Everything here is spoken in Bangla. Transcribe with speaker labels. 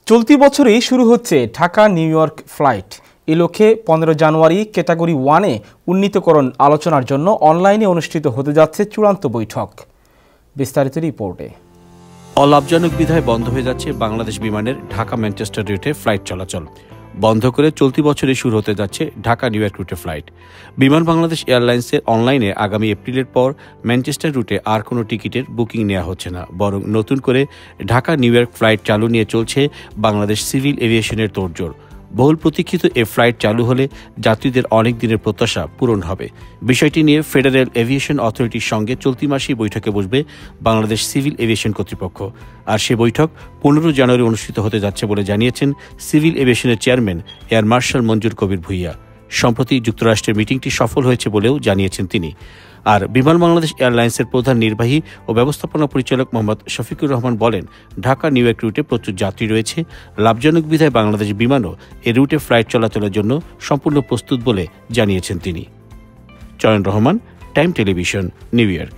Speaker 1: চলতি বছরেই শুরু হচ্ছে ঢাকা নিউ ইয়র্ক ফ্লাইট। এ লক্ষ্যে 15 জানুয়ারি ক্যাটাগরি 1-এ উন্নীতকরণ আলোচনার জন্য অনলাইনে অনুষ্ঠিত হতে যাচ্ছে চূড়ান্ত বৈঠক। বিস্তারিত রিপোর্টে।
Speaker 2: অলাভজনক বিধায় বন্ধ হয়ে যাচ্ছে বাংলাদেশ বিমানের ঢাকা ম্যানচেস্টার রুটে ফ্লাইট চলাচল। বন্ধ করে চলতি বছরে শুরু হতে যাচ্ছে ঢাকা নিউ ইয়র্ক রুটে ফ্লাইট। বিমান বাংলাদেশ এয়ারলাইন্সের অনলাইনে আগামী এপ্রিলের পর ম্যানচেস্টার রুটে আর কোনো টিকিটের বুকিং নেওয়া হচ্ছে না, বরং নতুন করে ঢাকা নিউ ইয়র্ক ফ্লাইট চালু নিয়ে চলছে বাংলাদেশ সিভিল এভিয়েশনের তোড়জোড়। বহুল প্রতীক্ষিত এ ফ্লাইট চালু হলে যাত্রীদের অনেক দিনের প্রত্যাশা পূরণ হবে। বিষয়টি নিয়ে ফেডারেল এভিয়েশন অথরিটির সঙ্গে চলতি মাসেই বৈঠকে বসবে বাংলাদেশ সিভিল এভিয়েশন কর্তৃপক্ষ। আর সে বৈঠক 15 জানুয়ারি অনুষ্ঠিত হতে যাচ্ছে বলে জানিয়েছেন সিভিল এভিয়েশনের চেয়ারম্যান এয়ার মার্শাল মঞ্জুর কবির ভূঁইয়া। সম্প্রতি যুক্তরাষ্ট্রের মিটিংটি সফল হয়েছে বলেও জানিয়েছেন তিনি। আর বিমান বাংলাদেশ এয়ারলাইন্সের প্রধান নির্বাহী ও ব্যবস্থাপনা পরিচালক মোহাম্মদ শফিকুর রহমান বলেন, ঢাকা নিউ ইয়র্ক রুটে প্রচুর যাত্রী রয়েছে। লাভজনক বিধায় বাংলাদেশ বিমানও এ রুটে ফ্লাইট চলাচলের জন্য সম্পূর্ণ প্রস্তুত বলে জানিয়েছেন তিনি। চয়ন Rahman, time television, new York.